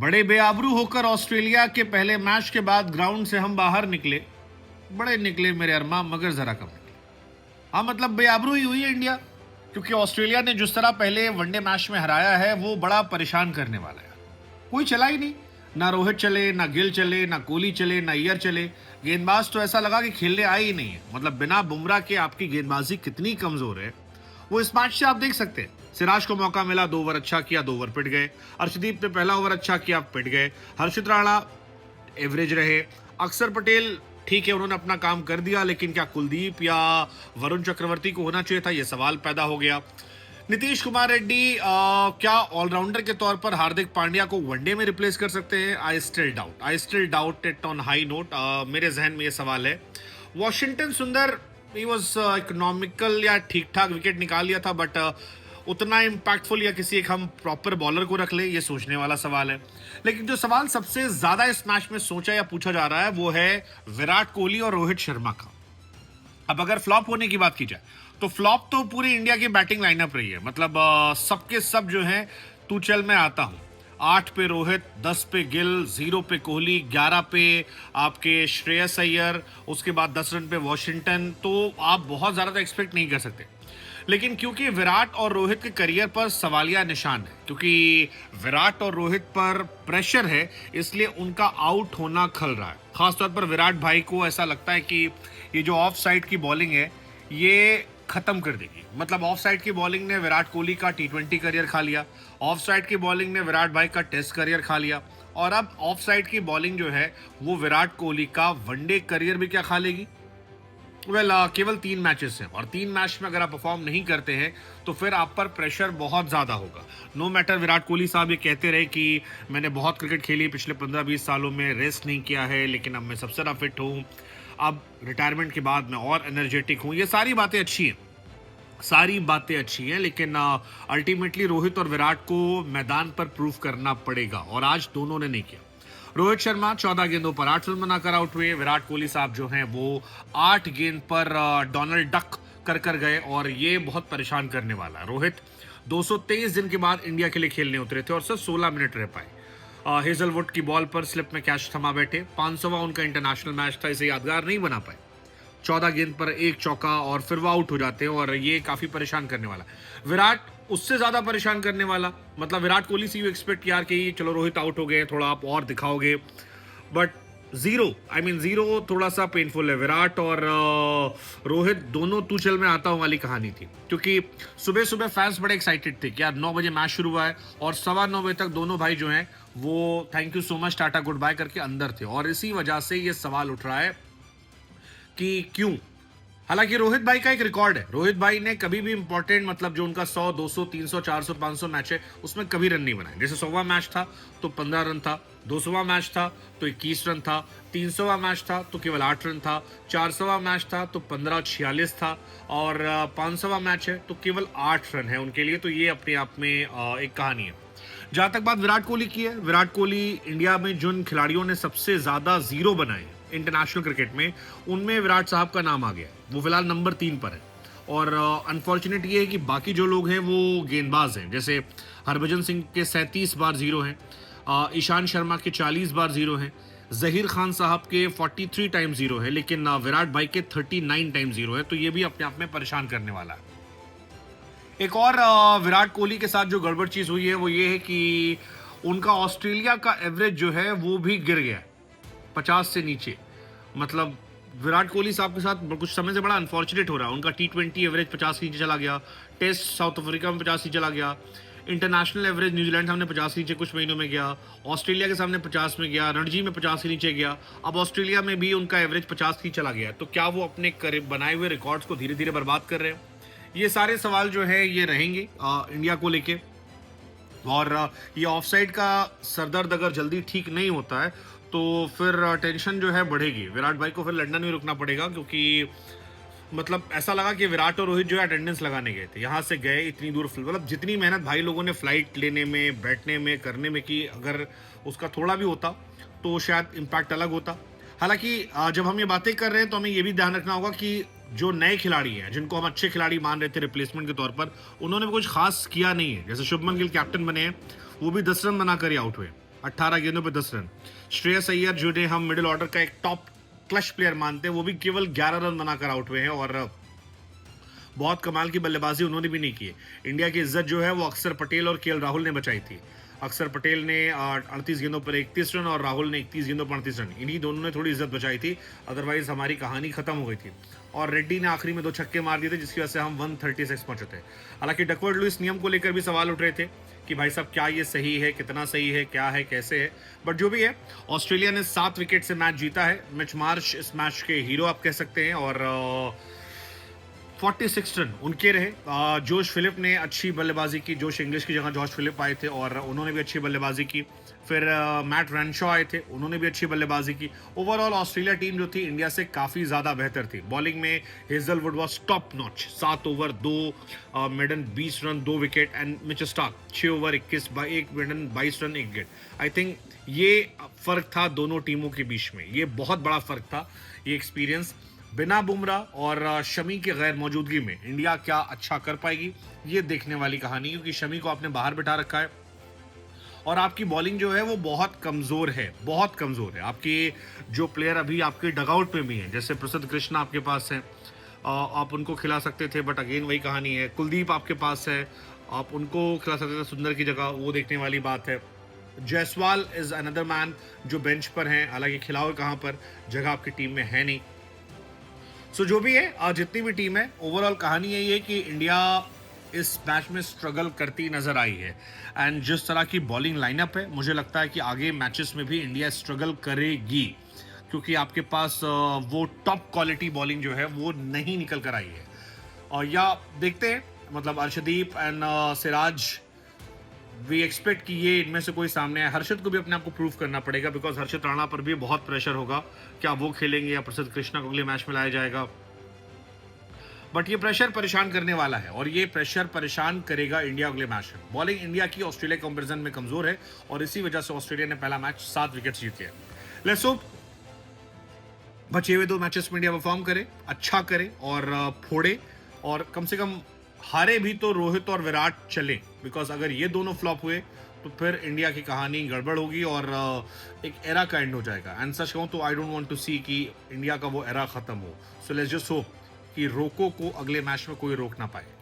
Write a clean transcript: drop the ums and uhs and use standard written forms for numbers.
बड़े बेआबरू होकर ऑस्ट्रेलिया के पहले मैच के बाद ग्राउंड से हम बाहर निकले। बड़े निकले मेरे अरमा, मगर जरा कम निकले। हाँ, मतलब बेआबरू ही हुई है इंडिया, क्योंकि ऑस्ट्रेलिया ने जिस तरह पहले वनडे मैच में हराया है वो बड़ा परेशान करने वाला है। कोई चला ही नहीं, ना रोहित चले, ना गिल चले, ना कोहली चले, ना अय्यर चले। गेंदबाज तो ऐसा लगा कि खेलने आए ही नहीं है। मतलब बिना बुमराह के आपकी गेंदबाजी कितनी कमजोर है वो इस मैच से आप देख सकते हैं। सिराज को मौका मिला, 2 ओवर अच्छा किया, 2 ओवर पिट गए। अर्शदीप ने पहला ओवर अच्छा किया, पिट गए। हर्षित राणा एवरेज रहे। अक्षर पटेल ठीक है, उन्होंने अपना काम कर दिया, लेकिन क्या कुलदीप या वरुण चक्रवर्ती को होना चाहिए था, यह सवाल पैदा हो गया। नीतीश कुमार रेड्डी क्या ऑलराउंडर के तौर पर हार्दिक पांड्या को वनडे में रिप्लेस कर सकते हैं? I still doubt it on high note. मेरे जहन में यह सवाल है। वॉशिंगटन सुंदर, ही वाज इकोनॉमिकल या ठीक ठाक विकेट निकाल लिया था, बट उतना इम्पैक्टफुल या किसी एक हम प्रॉपर बॉलर को रख ले, ये सोचने वाला सवाल है। लेकिन जो सवाल सबसे ज्यादा इस मैच में सोचा या पूछा जा रहा है वो है विराट कोहली और रोहित शर्मा का। अब अगर फ्लॉप होने की बात की जाए तो फ्लॉप तो पूरी इंडिया की बैटिंग लाइनअप रही है। मतलब सबके सब जो है, तू चल मैं आता हूं। 8 पे रोहित, 10 पे गिल, 0 पे कोहली, 11 पे आपके श्रेयस अय्यर, उसके बाद 10 रन पे वॉशिंगटन। तो आप बहुत ज्यादा तो एक्सपेक्ट नहीं कर सकते। लेकिन क्योंकि विराट और रोहित के करियर पर सवालिया निशान है, क्योंकि विराट और रोहित पर प्रेशर है, इसलिए उनका आउट होना खल रहा है। खासतौर पर विराट भाई को ऐसा लगता है कि ये जो ऑफ साइड की बॉलिंग है ये खत्म कर देगी। मतलब ऑफ साइड की बॉलिंग ने विराट कोहली का T20 करियर खा लिया, ऑफ साइड की बॉलिंग ने विराट भाई का टेस्ट करियर खा लिया, और अब ऑफ साइड की बॉलिंग जो है वो विराट कोहली का वनडे करियर भी क्या खा लेगी। केवल 3 मैचेस हैं, और 3 मैच में अगर आप परफॉर्म नहीं करते हैं तो फिर आप पर प्रेशर बहुत ज्यादा होगा। नो मैटर, विराट कोहली साहब ये कहते रहे कि मैंने बहुत क्रिकेट खेली पिछले 15-20 सालों में, रेस्ट नहीं किया है, लेकिन अब मैं सबसे ज्यादा फिट हूँ, अब रिटायरमेंट के बाद मैं और एनर्जेटिक हूँ। ये सारी बातें अच्छी हैं, सारी बातें अच्छी हैं, लेकिन अल्टीमेटली रोहित और विराट को मैदान पर प्रूव करना पड़ेगा, और आज दोनों ने नहीं किया। रोहित शर्मा 14 गेंदों पर 8 रन बनाकर आउट हुए। विराट कोहली साहब जो हैं वो 8 गेंद पर डोनाल्ड डक कर गए, और ये बहुत परेशान करने वाला है। रोहित 223 दिन के बाद इंडिया के लिए खेलने उतरे थे और सिर्फ 16 मिनट रह पाए। हेजलवुड की बॉल पर स्लिप में कैच थमा बैठे। 500वां उनका इंटरनेशनल मैच था, इसे यादगार नहीं बना पाए। 14 गेंद पर 1 चौका और फिर वो आउट हो जाते हैं, और ये काफी परेशान करने वाला। विराट उससे ज्यादा परेशान करने वाला। मतलब विराट कोहली से यू एक्सपेक्ट यार कि चलो रोहित आउट हो गए, थोड़ा आप और दिखाओगे, बट जीरो थोड़ा सा पेनफुल है। विराट और रोहित दोनों तू चल में आता हूं वाली कहानी थी, क्योंकि सुबह सुबह फैंस बड़े एक्साइटेड थे कि यार 9 बजे मैच शुरू हुआ है, और 9:15 बजे तक दोनों भाई जो हैं वो thank you so much, tata good bye करके अंदर थे। और इसी वजह से ये सवाल उठ रहा है कि क्यों। हालांकि रोहित भाई का एक रिकॉर्ड है, रोहित भाई ने कभी भी इंपॉर्टेंट, मतलब जो उनका 100, 200, 300, 400, 500 मैच है उसमें कभी रन नहीं बनाए। जैसे 100वां मैच था तो 15 रन था, 200वां मैच था तो 21 रन था, 300वां मैच था तो केवल 8 रन था, 400वां मैच था तो 1546 था, और 500वां मैच है तो केवल 8 रन है उनके लिए। तो ये अपने आप में एक कहानी है। जहां तक बात विराट कोहली की है, विराट कोहली इंडिया में जिन खिलाड़ियों ने सबसे ज्यादा जीरो बनाए इंटरनेशनल क्रिकेट में, उनमें विराट साहब का नाम आ गया। वो फिलहाल नंबर 3 पर है, और अनफॉर्चुनेट ये है कि बाकी जो लोग हैं वो गेंदबाज हैं। जैसे हरभजन सिंह के 37 बार जीरो हैं, ईशान शर्मा के 40 बार जीरो हैं, जहीर खान साहब के 43 टाइम जीरो है, लेकिन विराट भाई के 39 टाइम जीरो है। तो ये भी अपने आप में परेशान करने वाला है। एक और विराट कोहली के साथ जो गड़बड़ चीज हुई है वो ये है कि उनका ऑस्ट्रेलिया का एवरेज जो है वो भी गिर गया 50 से नीचे। मतलब विराट कोहली साहब के साथ कुछ समय से बड़ा अनफॉर्चुनेट हो रहा है। उनका T20 एवरेज 50 के नीचे चला गया, टेस्ट साउथ अफ्रीका में 50 नीचे चला गया, इंटरनेशनल एवरेज न्यूजीलैंड सामने 50 नीचे कुछ महीनों में गया, ऑस्ट्रेलिया के सामने 50 में गया, रणजी में 50 के नीचे गया, अब ऑस्ट्रेलिया में भी उनका एवरेज 50 ही चला गया। तो क्या वो अपने बनाए हुए रिकॉर्ड्स को धीरे धीरे बर्बाद कर रहे हैं? ये सारे सवाल जो है ये रहेंगे इंडिया को लेके। और ये ऑफसाइड का सरदर्द अगर जल्दी ठीक नहीं होता है तो फिर टेंशन जो है बढ़ेगी। विराट भाई को फिर लंदन में रुकना पड़ेगा, क्योंकि मतलब ऐसा लगा कि विराट और रोहित जो है अटेंडेंस लगाने गए थे, यहाँ से गए इतनी दूर, मतलब जितनी मेहनत भाई लोगों ने फ्लाइट लेने में, बैठने में, करने में की, अगर उसका थोड़ा भी होता तो शायद इम्पैक्ट अलग होता। हालांकि जब हम ये बातें कर रहे हैं तो हमें ये भी ध्यान रखना होगा कि जो नए खिलाड़ी हैं, जिनको हम अच्छे खिलाड़ी मान रहे थे रिप्लेसमेंट के तौर पर, उन्होंने भी कुछ खास किया नहीं है। जैसे शुभमन गिल कैप्टन बने हैं, वो भी 10 रन बनाकर ही आउट हुए। 18 गेंदों पे 10 रन। श्रेयस अय्यर जिन्हें हम मिडिल ऑर्डर का एक टॉप क्लच प्लेयर मानते हैं, वो भी केवल 11 रन बनाकर आउट हुए हैं और बहुत कमाल की बल्लेबाजी उन्होंने भी नहीं की। इंडिया की इज्जत जो है वो अक्षर पटेल और केएल राहुल ने बचाई थी। अक्षर पटेल ने 38 गेंदों पर 31 रन और राहुल ने 31 गेंदों पर 38 रन, इन्हीं दोनों ने थोड़ी इज्जत बचाई थी, अदरवाइज हमारी कहानी खत्म हो गई थी। और रेड्डी ने आखिरी में 2 छक्के मार दिए थे, जिसकी वजह से हम 136 पहुंचे थे। हालांकि डकवर्थ लुईस नियम को लेकर भी सवाल उठ रहे थे कि भाई साहब क्या ये सही है, कितना सही है, क्या है, कैसे है, बट जो भी है, ऑस्ट्रेलिया ने 7 विकेट से मैच जीता है। मिच मार्श इस मैच के हीरो आप कह सकते हैं और 46 रन उनके रहे। जोश फिलिप ने अच्छी बल्लेबाजी की, जोश इंग्लिश की जगह जॉश फिलिप आए थे और उन्होंने भी अच्छी बल्लेबाजी की। फिर मैट रैनशॉ आए थे, उन्होंने भी अच्छी बल्लेबाजी की। ओवरऑल ऑस्ट्रेलिया टीम जो थी इंडिया से काफ़ी ज़्यादा बेहतर थी। बॉलिंग में Hazlewood was top notch, 7 over 2 maiden 20 run 2 wicket, and Mitchell Starc 6 over 21 1 maiden 22 run 1 wicket. I think ये फ़र्क था दोनों टीमों के बीच में, ये बहुत बड़ा फ़र्क था। ये एक्सपीरियंस बिना बुमराह और शमी के गैर मौजूदगी में इंडिया क्या अच्छा कर पाएगी, ये देखने वाली कहानी, क्योंकि शमी को आपने बाहर बिठा रखा है और आपकी बॉलिंग जो है वो बहुत कमज़ोर है, बहुत कमज़ोर है। आपके जो प्लेयर अभी आपके डगआउट में भी हैं, जैसे प्रसिद्ध कृष्णा आपके पास हैं, आप उनको खिला सकते थे, बट अगेन वही कहानी है। कुलदीप आपके पास है, आप उनको खिला सकते थे सुंदर की जगह, वो देखने वाली बात है। जायसवाल इज अनदर मैन जो बेंच पर हैं, हालांकि खिलाओ कहाँ पर, जगह आपकी टीम में है नहीं। सो जो भी है, जितनी भी टीम है, ओवरऑल कहानी यही है कि इंडिया इस मैच में स्ट्रगल करती नजर आई है। एंड जिस तरह की बॉलिंग लाइनअप है, मुझे लगता है कि आगे मैचेस में भी इंडिया स्ट्रगल करेगी, क्योंकि आपके पास वो टॉप क्वालिटी बॉलिंग जो है वो नहीं निकल कर आई है। और या देखते हैं, मतलब Arshdeep and Siraj, we expect कि ये इनमें से कोई सामने आए। हर्षित को भी अपने आप को प्रूव करना पड़ेगा, बिकॉज हर्षित राणा पर भी बहुत प्रेशर होगा, क्या वो खेलेंगे या प्रसिद्ध कृष्णा को अगले मैच में लाया जाएगा। बट ये प्रेशर परेशान करने वाला है और ये प्रेशर परेशान करेगा इंडिया अगले मैच में। बॉलिंग इंडिया की ऑस्ट्रेलिया कंपैरिजन में कमजोर है और इसी वजह से ऑस्ट्रेलिया ने पहला मैच 7 विकेट जीते हैं। लेट्स होप बचे हुए 2 मैचेस में इंडिया परफॉर्म करे, अच्छा करे और फोड़े, और कम से कम हारे भी तो रोहित और विराट चले, बिकॉज अगर ये दोनों फ्लॉप हुए तो फिर इंडिया की कहानी गड़बड़ होगी और एक एरा का एंड हो जाएगा। एंड सच कहूँ तो आई डोंट वांट टू सी कि इंडिया का वो एरा खत्म हो। सो लेट्स जस्ट होप कि रोको को अगले मैच में कोई रोक ना पाए।